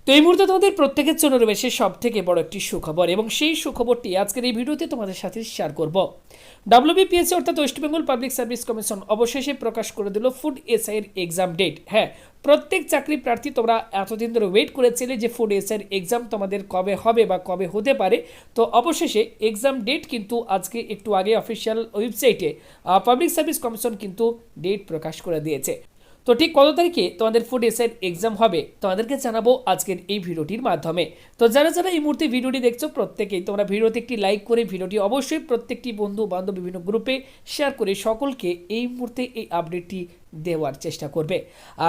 তো এই মুহূর্তে তোমাদের প্রত্যেকের জন্য রয়েছে সব থেকে বড় একটি সুখবর এবং সেই সুখবরটি আজকের এই ভিডিওতে তোমাদের সাথে শেয়ার করব। wbpsc অর্থাৎ West Bengal public service commission অবশেষে প্রকাশ করে দিল ফুড এসআই এর এক্সাম ডেট। হ্যাঁ, প্রত্যেক চাকরি প্রার্থী তোমরা এতদিন ধরে ওয়েট করেছিলে যে ফুড এসআই এর এক্সাম তোমাদের কবে হবে বা কবে হতে পারে। তো অবশেষে এক্সাম ডেট কিন্তু আজকে একটু আগে অফিসিয়াল ওয়েবসাইটে পাবলিক সার্ভিস কমিশন কিন্তু ডেট প্রকাশ করে দিয়েছে। তো ঠিক কত তারিখে তোমাদের ফুড এসআই এক্সাম হবে তোমাদেরকে জানাবো আজকের এই ভিডিওটির মাধ্যমে। তো যারা যারা এই মুহূর্তে ভিডিওটি দেখছো প্রত্যেকেই তোমরা ভিডিওতে একটি লাইক করে ভিডিওটি অবশ্যই প্রত্যেকটি বন্ধু বান্ধব বিভিন্ন গ্রুপে শেয়ার করে সকলকে এই মুহূর্তে এই আপডেটটি দেওয়ার চেষ্টা করবে।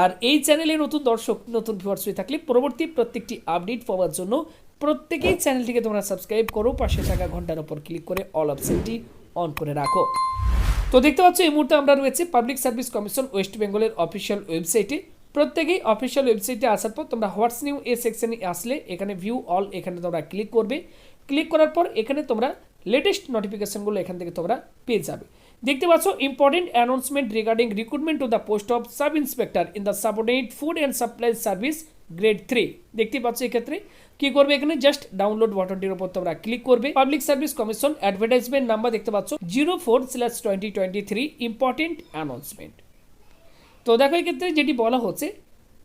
আর এই চ্যানেলে নতুন দর্শক নতুন ভিউয়ার্স হয়ে থাকলে পরবর্তী প্রত্যেকটি আপডেট পাওয়ার জন্য প্রত্যেকেই চ্যানেলটিকে তোমরা সাবস্ক্রাইব করো, পাশে থাকা ঘন্টার উপর ক্লিক করে অল অপশনটি অন করে রাখো। তো দেখতে পাচ্ছ এই মুহূর্তে আমরা রয়েছে পাবলিক সার্ভিস কমিশন ওয়েস্ট বেঙ্গলের অফিসিয়াল ওয়েবসাইটে। প্রত্যেকেই অফিসিয়াল ওয়েবসাইটে আসার পর তোমরা হোয়াটস নিউ এই সেকশনে আসলে এখানে ভিউ অল এখানে তোমরা ক্লিক করবে। ক্লিক করার পর এখানে তোমরা লেটেস্ট নোটিফিকেশনগুলো এখান থেকে তোমরা পেয়ে যাবে। দেখতে পাচ্ছ important announcement regarding recruitment to the post of sub inspector in the subordinate food and supply service grade 3। দেখতে পাচ্ছ এক্ষেত্রে কি করবে, এখানে জাস্ট ডাউনলোড বাটনটির উপর তোমরা ক্লিক করবে। Public service commission advertisement number দেখতে পাচ্ছ 04/2023 ইম্পর্টেন্ট অ্যানাউন্সমেন্ট। তো দেখো এক্ষেত্রে যেটি বলা হচ্ছে,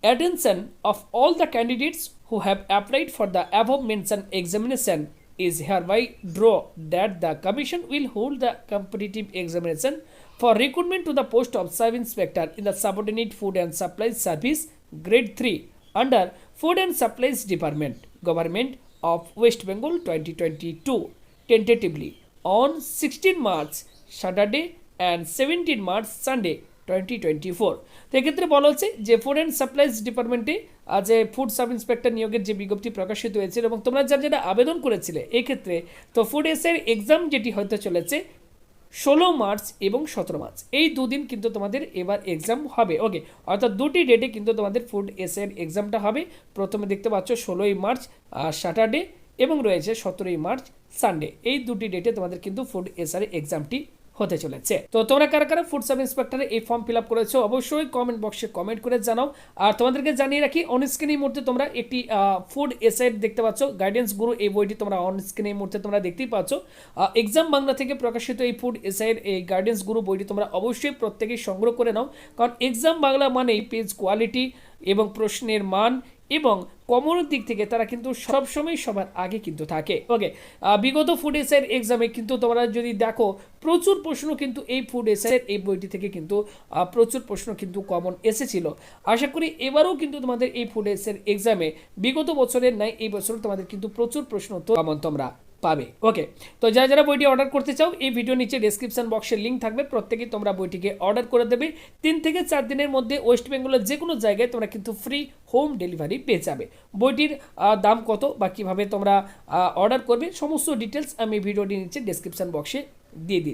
attention of all the candidates who have applied for the above mention examination is hereby draw that the commission will hold the competitive examination for recruitment to the post of sub inspector in the subordinate food and supplies service grade 3 under food and supplies department government of West Bengal 2022 tentatively on 16 March Saturday and 17 March Sunday 2024। তো এক্ষেত্রে বলা হচ্ছে যে food and supplies ডিপার্টমেন্টে যে food sub inspector নিয়োগের যে বিজ্ঞপ্তি প্রকাশিত হয়েছিল এবং তোমরা যারা আবেদন করেছিলে এক্ষেত্রে তো ফুড এসআই এক্সাম যেটি হতে চলেছে 16 মার্চ এবং 17 মার্চ, এই দুদিন কিন্তু তোমাদের এবার এক্সাম হবে। ওকে, অর্থাৎ দুটি ডেটে কিন্তু তোমাদের ফুড এসআই এক্সামটা হবে। প্রথমে দেখতে পাচ্ছ 16 মার্চ স্যাটারডে এবং রয়েছে 17 মার্চ সানডে। এই দুটি ডেটে তোমাদের কিন্তু ফুড এসআই এক্সামটি হতে চলেছে। তো তোমরা কারা কারা ফুড সাব ইন্সপেক্টরে এই ফর্ম ফিল আপ করেছো অবশ্যই কমেন্ট বক্সে কমেন্ট করে জানাও। আর তোমাদেরকে জানিয়ে রাখি অন স্ক্রিনের মধ্যে তোমরা একটি ফুড এসআই দেখতে পাচ্ছ, গাইডেন্স গুরু এই বইটি তোমরা অন স্ক্রিনের মধ্যে তোমরা দেখতেই পাচ্ছ। এক্সাম বাংলা থেকে প্রকাশিত এই ফুড এসআই এই গাইডেন্স গুরু বইটি তোমরা অবশ্যই প্রত্যেকেই সংগ্রহ করে নাও, কারণ এক্সাম বাংলা মানেই পেজ কোয়ালিটি এবং প্রশ্নের মান এবং কমনের দিক থেকে তারা কিন্তু সবসময় সবার আগে কিন্তু থাকে। ওকে, বিগত ফুড এসআই এক্সামে কিন্তু তোমরা যদি দেখো প্রচুর প্রশ্ন কিন্তু এই ফুড এসআই এই বইটি থেকে কিন্তু প্রচুর প্রশ্ন কিন্তু কমন এসেছিল। আশা করি এবারও কিন্তু তোমাদের এই ফুড এসআই এক্সামে বিগত বছরের নাই এই বছর তোমাদের কিন্তু প্রচুর প্রশ্ন তো কমন তোমরা পাবে। ওকে, তো যারা যারা বইটি অর্ডার করতে চাও এই ভিডিও নিচে ডেসক্রিপশন বক্সে লিঙ্ক থাকবে, প্রত্যেকেই তোমরা বইটিকে অর্ডার করে দেবে। 3 থেকে 4 দিনের মধ্যে ওয়েস্ট বেঙ্গলের যে কোনো জায়গায় তোমরা কিন্তু ফ্রি হোম ডেলিভারি পেয়ে যাবে। বইটির দাম কত বা কীভাবে তোমরা অর্ডার করবে সমস্ত ডিটেলস আমি ভিডিওটি নিচে ডেসক্রিপশন বক্সে দিয়ে দিই।